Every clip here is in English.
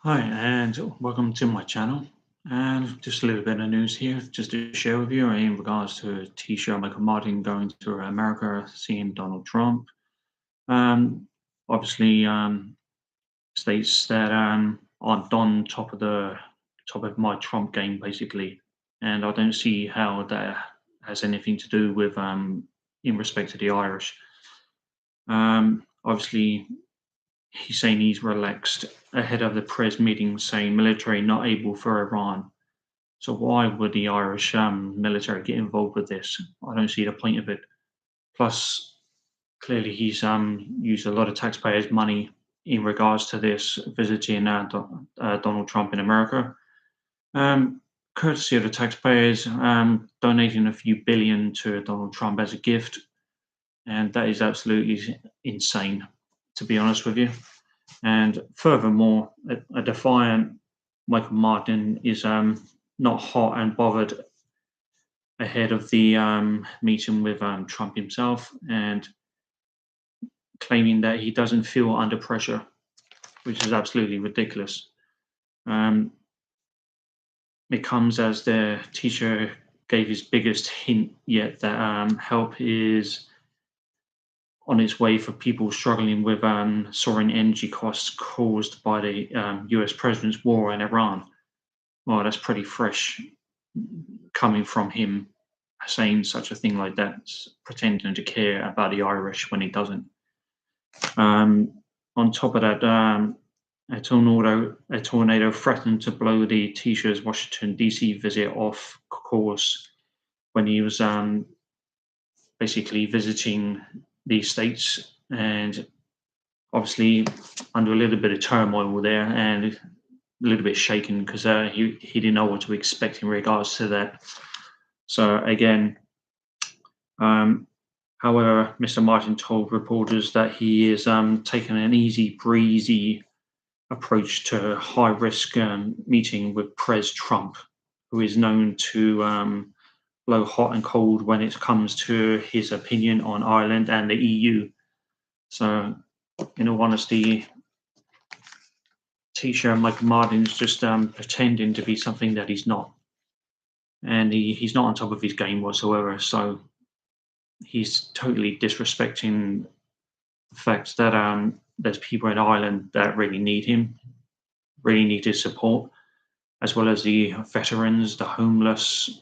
Hi, and welcome to my channel. And just a little bit of news here, just to share with you in regards to T-shirt Michael Martin going to America, seeing Donald Trump. Um, obviously, states that I'm on top of my Trump game, basically, and I don't see how that has anything to do with in respect to the Irish. Obviously, he's saying he's relaxed ahead of the press meeting, saying military not able for Iran. So why would the Irish military get involved with this? I don't see the point of it. Plus, clearly he's used a lot of taxpayers' money in regards to this visiting Donald Trump in America. Um, Courtesy of the taxpayers, donating a few billion to Donald Trump as a gift, and that is absolutely insane, to be honest with you. And furthermore, a defiant Michael Martin is not hot and bothered ahead of the meeting with Trump himself, and claiming that he doesn't feel under pressure, which is absolutely ridiculous. Um, it comes as the teacher gave his biggest hint yet that help is on its way for people struggling with soaring energy costs caused by the US president's war in Iran. Well, that's pretty fresh coming from him saying such a thing like that, pretending to care about the Irish when he doesn't. On top of that, a tornado threatened to blow the Taoiseach's Washington D.C. visit off course when he was basically visiting these states, and obviously under a little bit of turmoil there and a little bit shaken because he didn't know what to expect in regards to that. So again, um, however, Mr. Martin told reporters that he is taking an easy breezy approach to a high risk meeting with Pres Trump, who is known to blow hot and cold when it comes to his opinion on Ireland and the EU. So, in all honesty, Taoiseach Michael Martin is just pretending to be something that he's not. And he's not on top of his game whatsoever. So, he's totally disrespecting the fact that there's people in Ireland that really need him, really need his support, as well as the veterans, the homeless,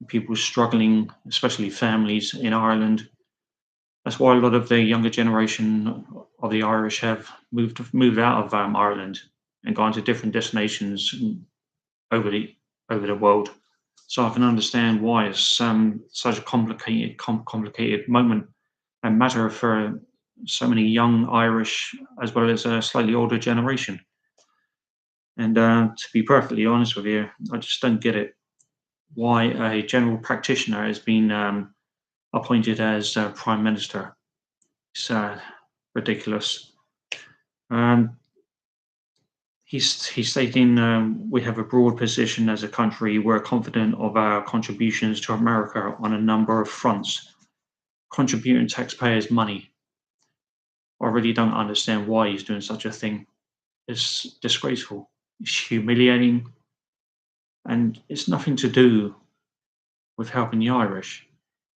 people struggling, especially families in Ireland. That's why a lot of the younger generation of the Irish have moved out of Ireland and gone to different destinations over the over the world. So I can understand why it's such a complicated moment and matter for so many young Irish as well as a slightly older generation. And to be perfectly honest with you, I just don't get it why a general practitioner has been appointed as prime minister. It's ridiculous. Um, he's stating we have a broad position as a country. We're confident of our contributions to America on a number of fronts, contributing taxpayers' money. I really don't understand why he's doing such a thing. It's disgraceful. It's humiliating, and it's nothing to do with helping the Irish.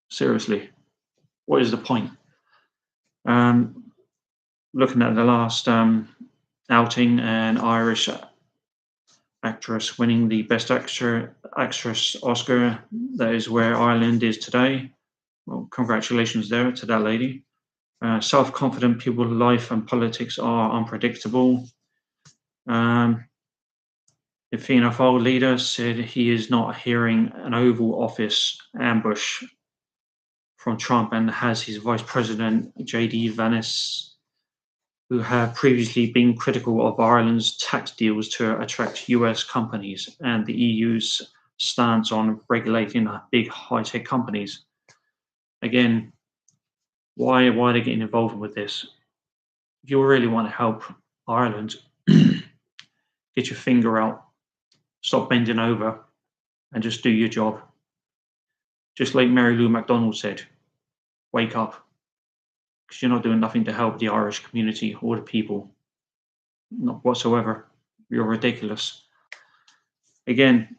Seriously, what is the point? Um, Looking at the last outing, an Irish actress winning the Best Actress Oscar. That is where Ireland is today. Well, congratulations there to that lady. Self-confident people, life and politics are unpredictable. Um, the Fianna Fáil leader said he is not hearing an Oval Office ambush from Trump and has his Vice President JD Vance, who had previously been critical of Ireland's tax deals to attract US companies and the EU's stance on regulating big high tech companies. Again, why are they getting involved with this? If you really want to help Ireland, get your finger out, stop bending over, and just do your job. Just like Mary Lou McDonald said, wake up, because you're not doing nothing to help the Irish community or the people, not whatsoever. You're ridiculous. Again,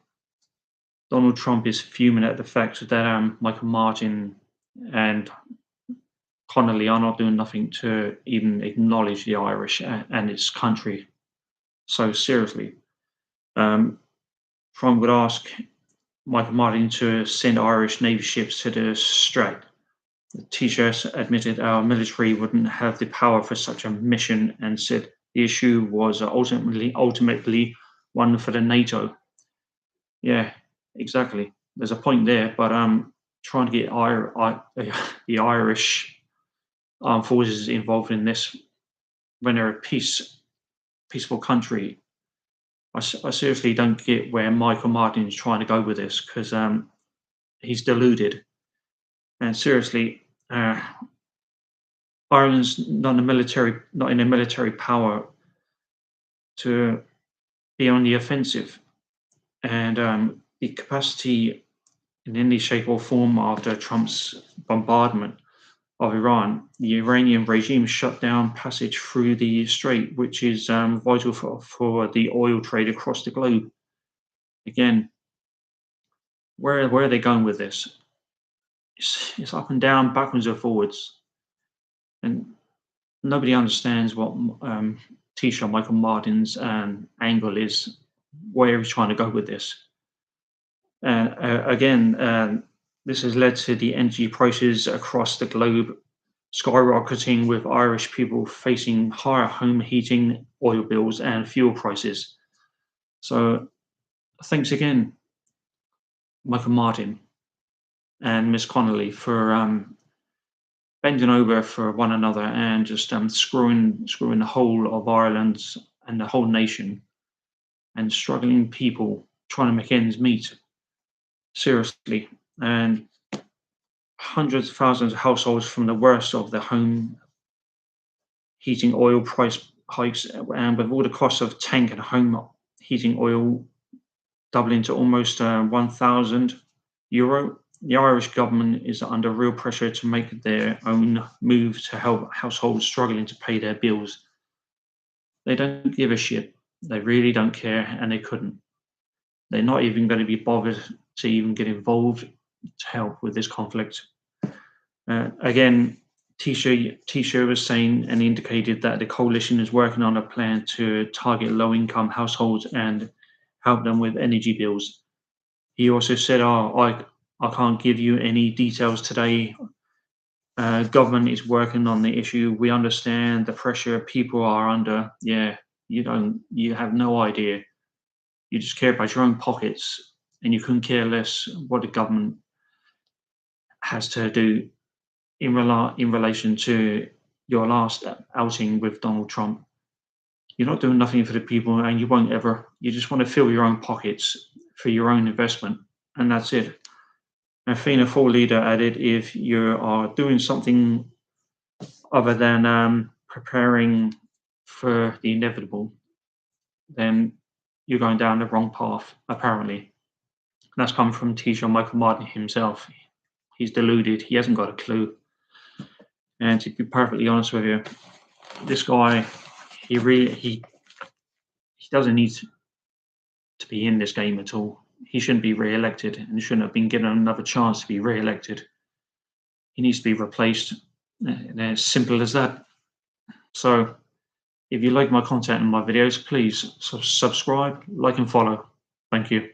Donald Trump is fuming at the fact that Michael Martin and Connolly are not doing nothing to even acknowledge the Irish and its country. So seriously, Trump would ask Michael Martin to send Irish Navy ships to the Strait. The Taoiseach admitted our military wouldn't have the power for such a mission and said the issue was ultimately one for the NATO. Yeah, exactly. There's a point there, but trying to get the Irish armed forces involved in this when they're a peaceful country. I seriously don't get where Michael Martin is trying to go with this because he's deluded. And seriously, Ireland's not in a military power to be on the offensive, and the capacity in any shape or form after Trump's bombardment of Iran, the Iranian regime shut down passage through the strait, which is vital for the oil trade across the globe. Again, where are they going with this? It's up and down, backwards and forwards, and nobody understands what Taoiseach Michael Martin's angle is, where he's trying to go with this. Again, this has led to the energy prices across the globe skyrocketing, with Irish people facing higher home heating, oil bills, and fuel prices. So, thanks again, Michael Martin and Miss Connolly, for bending over for one another and just screwing the whole of Ireland and the whole nation and struggling people trying to make ends meet. Seriously, and hundreds of thousands of households from the worst of the home heating oil price hikes, and with all the costs of tank and home heating oil doubling to almost €1,000, the Irish government is under real pressure to make their own move to help households struggling to pay their bills. They don't give a shit. They really don't care, and they couldn't. They're not even going to be bothered to even get involved to help with this conflict. Again, Taoiseach was saying and indicated that the coalition is working on a plan to target low-income households and help them with energy bills. He also said, I can't give you any details today. Government is working on the issue. We understand the pressure people are under. Yeah, you have no idea. You just care about your own pockets, and you couldn't care less what the government has to do in relation to your last outing with Donald Trump. You're not doing nothing for the people, and you won't ever. You just want to fill your own pockets for your own investment, and that's it. And Fianna Fáil leader added, if you are doing something other than preparing for the inevitable, then you're going down the wrong path, apparently. And that's come from Taoiseach Michael Martin himself. He's deluded. He hasn't got a clue. And to be perfectly honest with you, this guy, he doesn't need to be in this game at all. He shouldn't be re-elected and shouldn't have been given another chance to be re-elected. He needs to be replaced. And as simple as that. So if you like my content and my videos, please subscribe, like and follow. Thank you.